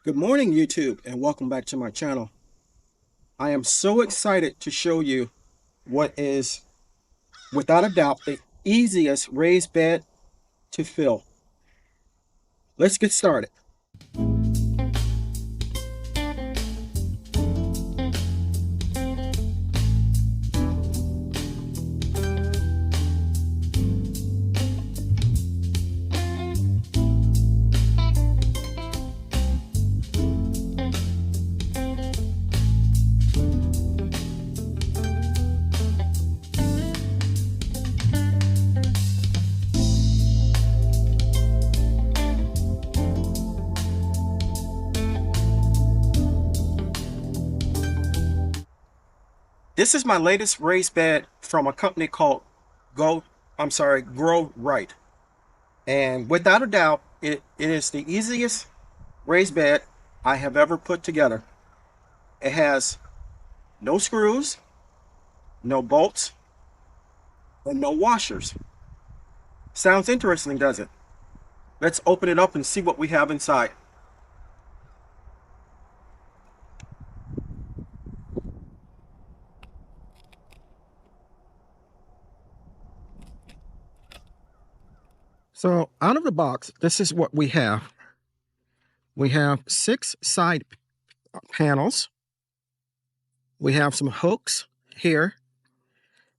Good morning, YouTube, and welcome back to my channel. I am so excited to show you what is, without a doubt, the easiest raised bed to fill. Let's get started. This is my latest raised bed from a company called Gro-Rite. And without a doubt, it is the easiest raised bed I have ever put together. It has no screws, no bolts, and no washers. Sounds interesting, does it? Let's open it up and see what we have inside. So out of the box, this is what we have. We have 6 side panels. We have some hooks here.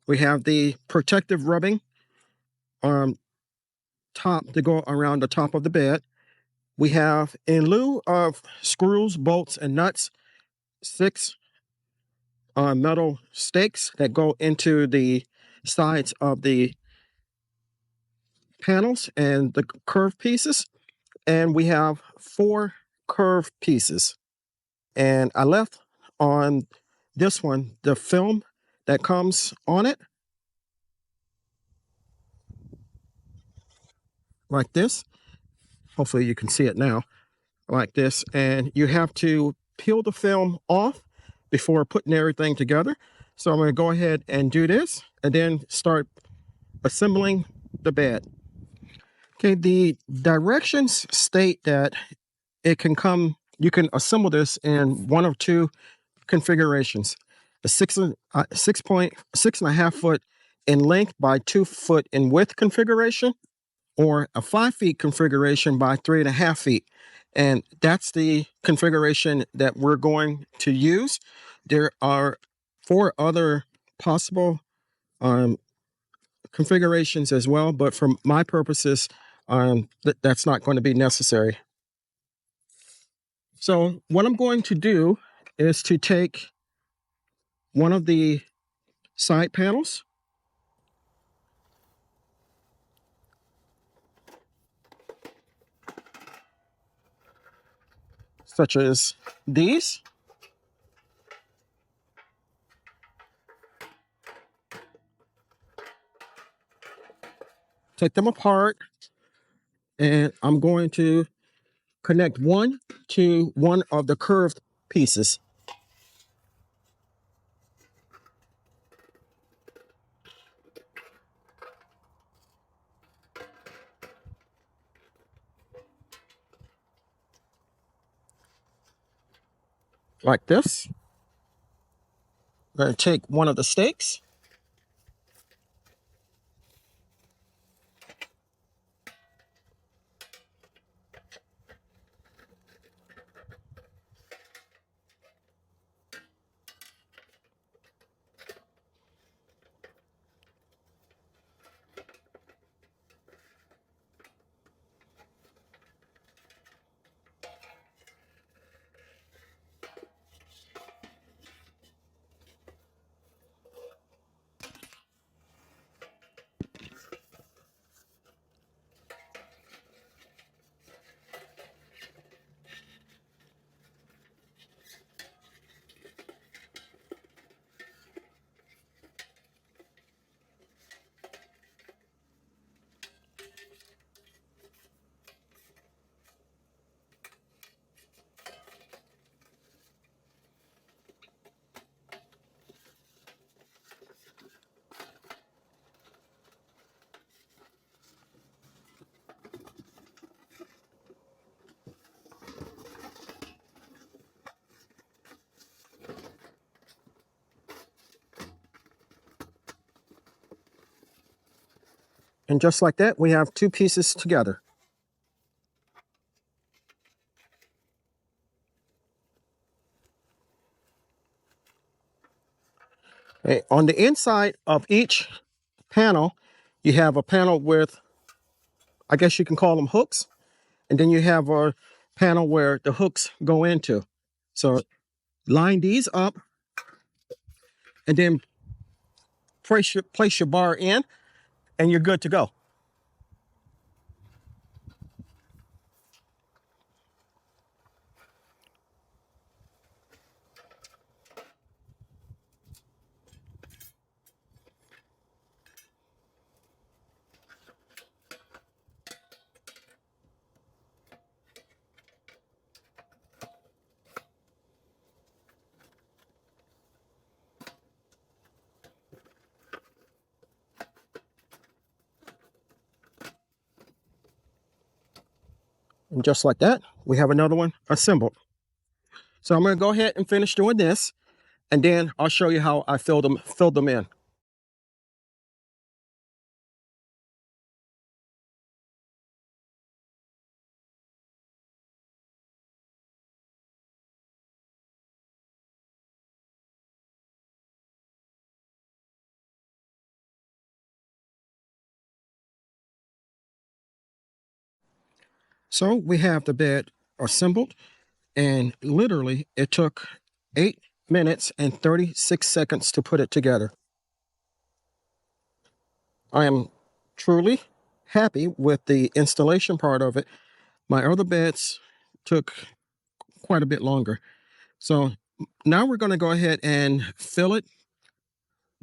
We have the protective rubbing top to go around the top of the bed. We have, in lieu of screws, bolts, and nuts, 6 metal stakes that go into the sides of the panels and the curved pieces. And we have 4 curved pieces. And I left on this one the film that comes on it, like this. Hopefully you can see it now, like this. And you have to peel the film off before putting everything together. So I'm going to go ahead and do this and then start assembling the bed. Okay, the directions state that it can come, you can assemble this in one of 2 configurations: a 6.6.5 foot in length by 2 foot in width configuration, or a 5 feet configuration by 3.5 feet. And that's the configuration that we're going to use. There are 4 other possible configurations as well, but for my purposes, that's not going to be necessary. So what I'm going to do is to take one of the side panels, such as these, take them apart, and I'm going to connect one to one of the curved pieces. Like this. I'm going to take one of the stakes, And just like that, we have two pieces together. Okay, on the inside of each panel, you have a panel with, I guess you can call them hooks, and then you have a panel where the hooks go into. So line these up and then place your bar in, and you're good to go. And just like that, we have another one assembled. So I'm going to go ahead and finish doing this, and then I'll show you how I filled them in. So we have the bed assembled, and literally it took 8 minutes and 36 seconds to put it together. I am truly happy with the installation part of it. My other beds took quite a bit longer. So now we're going to go ahead and fill it.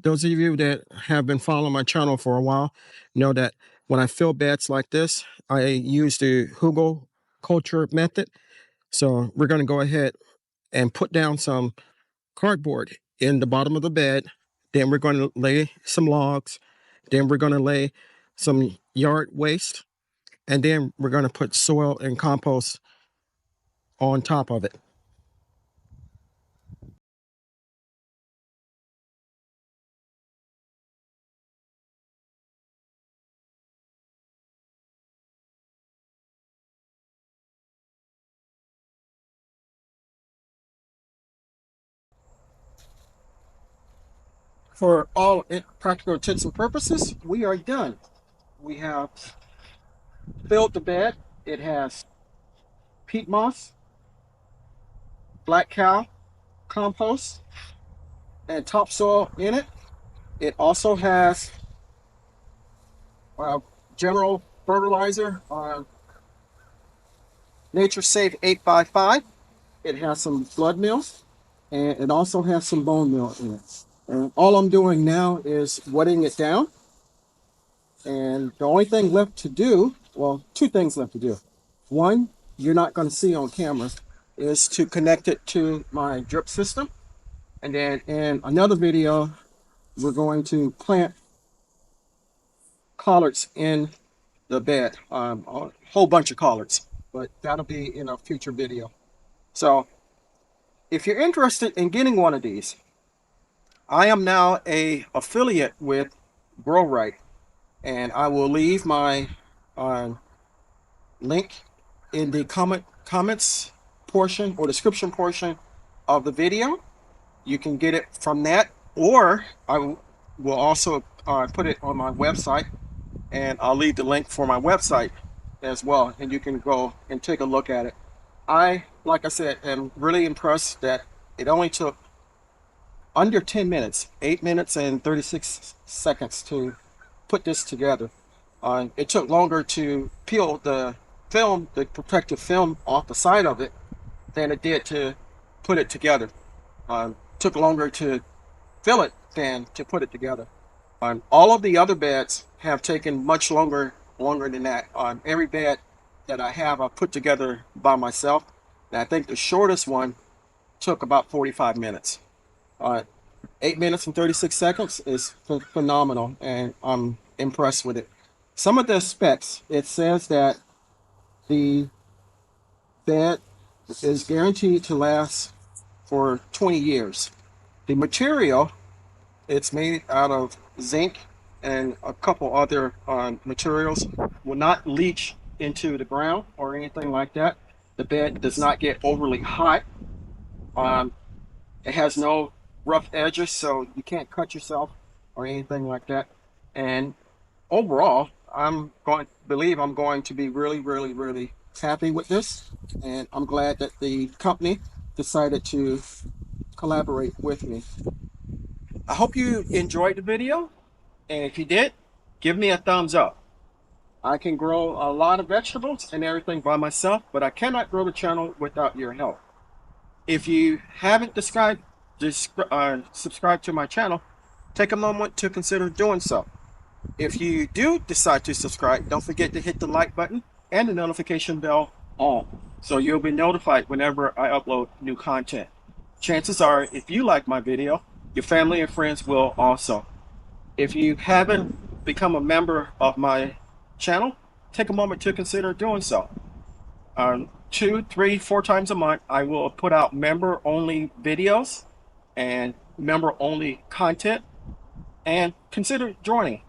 Those of you that have been following my channel for a while know that when I fill beds like this, I use the Hugo culture method. So we're going to go ahead and put down some cardboard in the bottom of the bed. Then we're going to lay some logs. Then we're going to lay some yard waste. And then we're going to put soil and compost on top of it. For all practical intents and purposes, we are done. We have filled the bed. It has peat moss, black cow compost, and topsoil in it. It also has general fertilizer on Nature Safe 8x5. It has some blood meal, and it also has some bone meal in it. And all I'm doing now is wetting it down. And the only thing left to do, well, two things left to do. One, you're not going to see on camera, is to connect it to my drip system. And then in another video, we're going to plant collards in the bed, a whole bunch of collards, but that'll be in a future video. So if you're interested in getting one of these, I am now a affiliate with Gro-Rite, and I will leave my link in the comments portion or description portion of the video. You can get it from that, or I will also put it on my website, and I'll leave the link for my website as well, and you can go and take a look at it. Like I said, am really impressed that it only took under 10 minutes, 8 minutes and 36 seconds to put this together. It took longer to peel the film, the protective film off the side of it, than it did to put it together. Took longer to fill it than to put it together. All of the other beds have taken much longer than that. Every bed that I have, I put together by myself. And I think the shortest one took about 45 minutes. 8 minutes and 36 seconds is phenomenal, and I'm impressed with it. Some of the specs, it says that the bed is guaranteed to last for 20 years. The material, it's made out of zinc and a couple other materials will not leach into the ground or anything like that. The bed does not get overly hot. Um, it has no rough edges, so you can't cut yourself or anything like that. And overall, I'm going to be really, really, really happy with this. And I'm glad that the company decided to collaborate with me. I hope you enjoyed the video. And if you did, give me a thumbs up. I can grow a lot of vegetables and everything by myself, but I cannot grow the channel without your help. If you haven't subscribed to my channel, take a moment to consider doing so. If you do decide to subscribe, don't forget to hit the like button and the notification bell on, so you'll be notified whenever I upload new content. Chances are, if you like my video, your family and friends will also. If you haven't become a member of my channel, take a moment to consider doing so. 2, 3, 4 times a month, I will put out member-only videos and member-only content, and consider joining.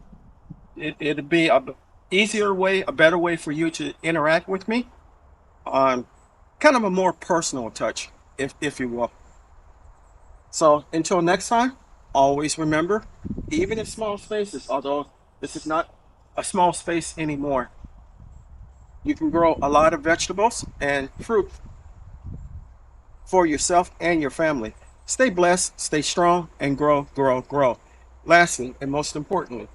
It'll be a easier way, a better way for you to interact with me on kind of a more personal touch, if you will. So until next time, always remember, even in small spaces, although this is not a small space anymore, you can grow a lot of vegetables and fruit for yourself and your family. Stay blessed, stay strong, and grow, grow, grow. Lastly, and most importantly,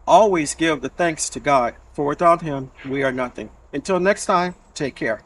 always give the thanks to God, for without Him, we are nothing. Until next time, take care.